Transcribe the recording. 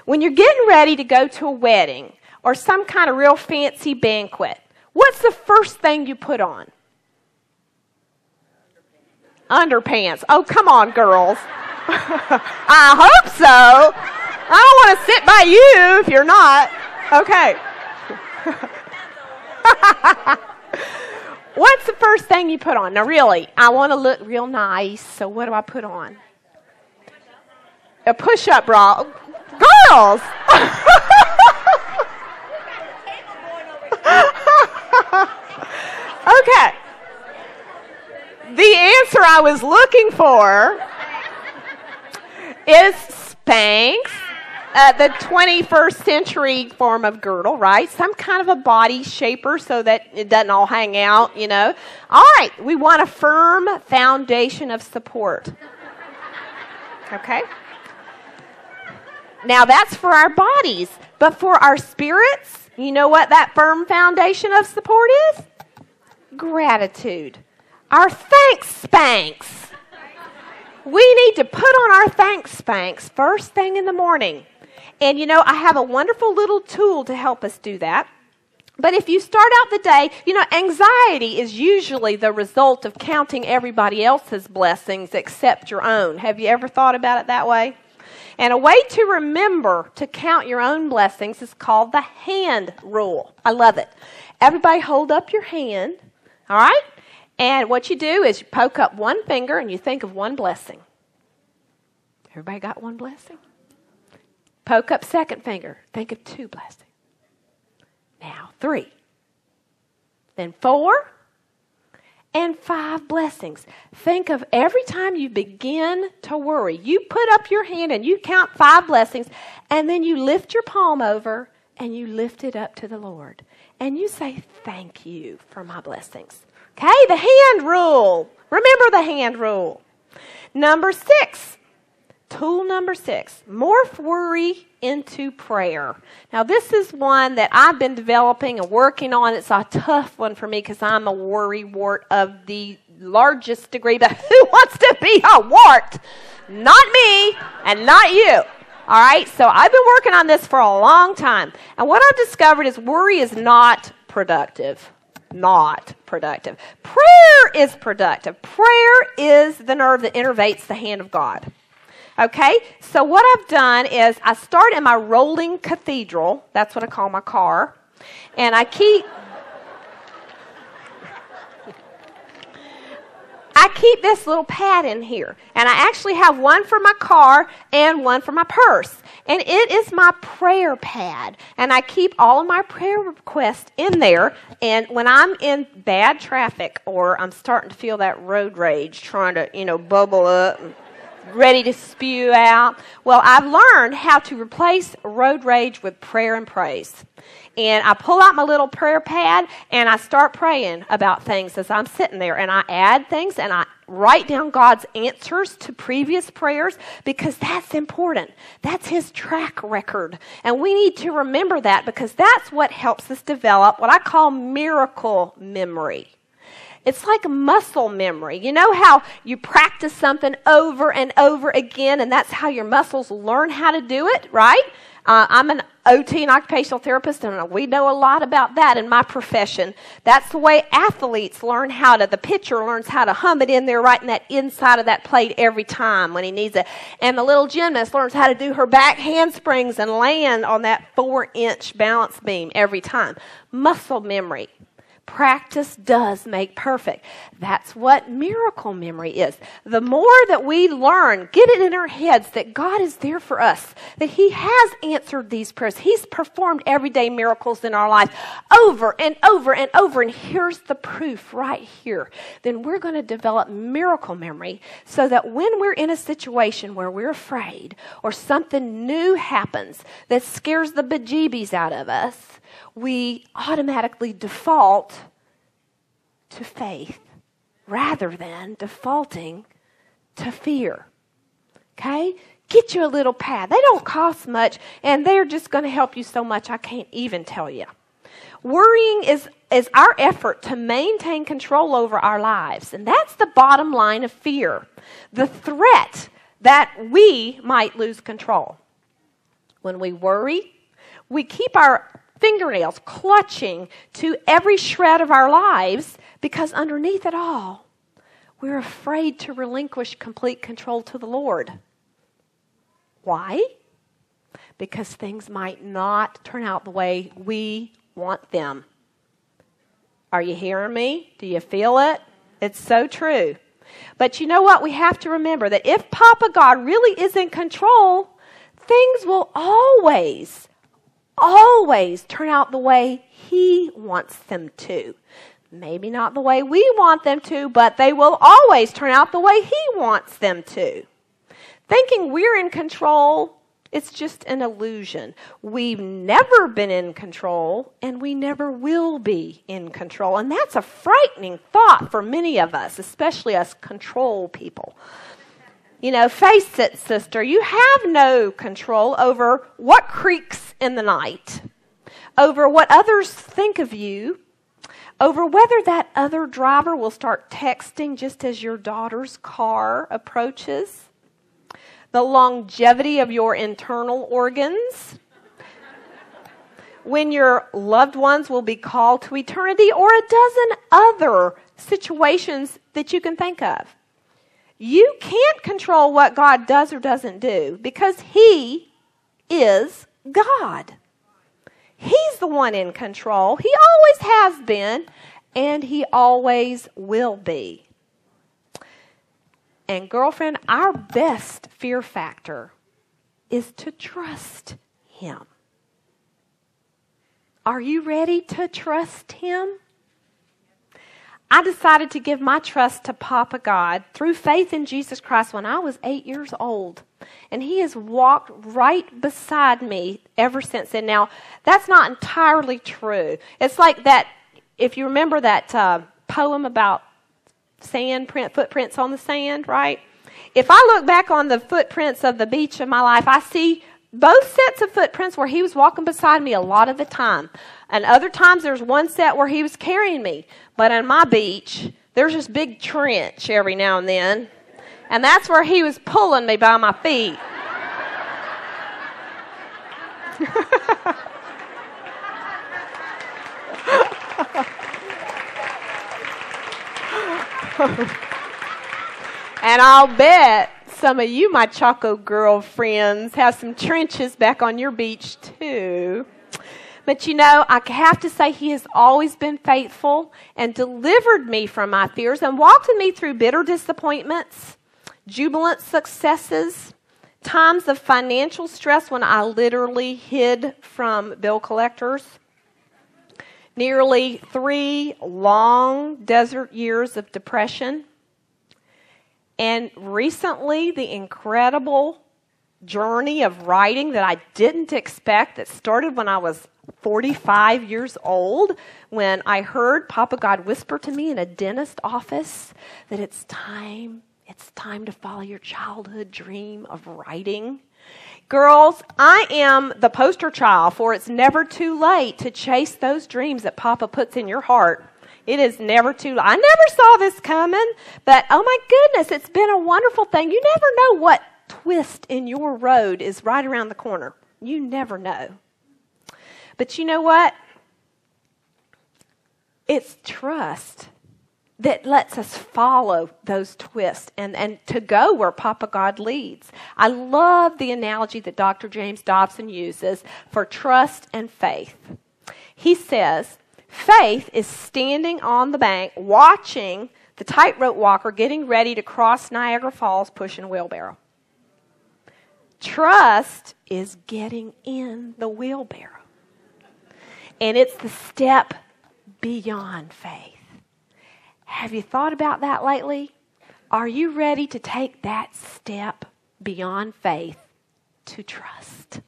When you're getting ready to go to a wedding or some kind of real fancy banquet, what's the first thing you put on? Underpants. Oh, come on, girls. I hope so. I don't want to sit by you if you're not. Okay. What's the first thing you put on? Now, really, I want to look real nice, so what do I put on? A push-up bra. Girls! Okay. The answer I was looking for is Spanx, the 21st century form of girdle, right? Some kind of a body shaper so that it doesn't all hang out, you know. All right, we want a firm foundation of support. Okay? Now, that's for our bodies. But for our spirits, you know what that firm foundation of support is? Gratitude. Our thanks spanks. We need to put on our thanks spanks first thing in the morning. And, you know, I have a wonderful little tool to help us do that. But if you start out the day, you know, anxiety is usually the result of counting everybody else's blessings except your own. Have you ever thought about it that way? And a way to remember to count your own blessings is called the hand rule. I love it. Everybody hold up your hand, all right? And what you do is you poke up one finger and you think of one blessing. Everybody got one blessing? Poke up second finger. Think of two blessings. Now 3. Then 4. And 5 blessings. Think of every time you begin to worry. You put up your hand and you count 5 blessings. And then you lift your palm over and you lift it up to the Lord. And you say, thank you for my blessings. Okay, the hand rule. Remember the hand rule. Number 6. Tool number 6. Morph worry into prayer. Now, this is one that I've been developing and working on. It's a tough one for me because I'm a worrywart of the largest degree. But who wants to be a wart? Not me and not you. All right, so I've been working on this for a long time. And what I've discovered is worry is not productive. Not productive. Prayer is productive. Prayer is the nerve that innervates the hand of God. Okay, so what I've done is I start in my rolling cathedral. That's what I call my car. And I keep this little pad in here. And I actually have one for my car and one for my purse. And it is my prayer pad. And I keep all of my prayer requests in there. And when I'm in bad traffic or I'm starting to feel that road rage trying to, you know, bubble up and ready to spew out, well, I've learned how to replace road rage with prayer and praise. And I pull out my little prayer pad and I start praying about things as I'm sitting there. And I add things and I write down God's answers to previous prayers because that's important. That's His track record. And we need to remember that because that's what helps us develop what I call miracle memory. It's like muscle memory. You know how you practice something over and over again, and that's how your muscles learn how to do it, right? I'm an OT, an occupational therapist, and we know a lot about that in my profession. That's the way athletes learn the pitcher learns how to hum it in there right in that inside of that plate every time when he needs it. And the little gymnast learns how to do her back handsprings and land on that 4-inch balance beam every time. Muscle memory. Practice does make perfect. That's what miracle memory is. The more that we learn, get it in our heads that God is there for us, that He has answered these prayers. He's performed everyday miracles in our life over and over and over. And here's the proof right here. Then we're going to develop miracle memory so that when we're in a situation where we're afraid or something new happens that scares the bejeebies out of us, we automatically default to faith rather than defaulting to fear. Okay? Get you a little pad. They don't cost much, and they're just going to help you so much I can't even tell you. Worrying is our effort to maintain control over our lives, and that's the bottom line of fear. The threat that we might lose control. When we worry, we keep our fingernails clutching to every shred of our lives because underneath it all, we're afraid to relinquish complete control to the Lord. Why? Because things might not turn out the way we want them. Are you hearing me? Do you feel it? It's so true. But you know what? We have to remember that if Papa God really is in control, things will always turn out the way He wants them to. Maybe not the way we want them to, but they will always turn out the way He wants them to. Thinking we're in control, it's just an illusion. We've never been in control, and we never will be in control. And that's a frightening thought for many of us, especially us control people. You know, face it, sister, you have no control over what creaks in the night, over what others think of you, over whether that other driver will start texting just as your daughter's car approaches, the longevity of your internal organs, when your loved ones will be called to eternity, or a dozen other situations that you can think of. You can't control what God does or doesn't do because He is God. He's the one in control. He always has been, and He always will be. And girlfriend, our best fear factor is to trust Him. Are you ready to trust Him? I decided to give my trust to Papa God through faith in Jesus Christ when I was 8 years old. And He has walked right beside me ever since then. Now, that's not entirely true. It's like that, if you remember that poem about footprints on the sand, right? If I look back on the footprints of the beach of my life, I see both sets of footprints where He was walking beside me a lot of the time. And other times there's one set where He was carrying me. But on my beach, there's this big trench every now and then. And that's where He was pulling me by my feet. And I'll bet some of you, my Choco girlfriends, have some trenches back on your beach too. But you know, I have to say He has always been faithful and delivered me from my fears and walked with me through bitter disappointments, jubilant successes, times of financial stress when I literally hid from bill collectors, nearly 3 long desert years of depression, and recently the incredible journey of writing that I didn't expect that started when I was 45 years old, when I heard Papa God whisper to me in a dentist office that it's time to follow your childhood dream of writing. Girls, I am the poster child for it's never too late to chase those dreams that Papa puts in your heart. It is never too late. I never saw this coming, but oh my goodness, it's been a wonderful thing. You never know what twist in your road is right around the corner. You never know. But you know what? It's trust that lets us follow those twists and to go where Papa God leads. I love the analogy that Dr. James Dobson uses for trust and faith. He says, faith is standing on the bank watching the tightrope walker getting ready to cross Niagara Falls pushing a wheelbarrow. Trust is getting in the wheelbarrow. And it's the step beyond faith. Have you thought about that lately? Are you ready to take that step beyond faith to trust?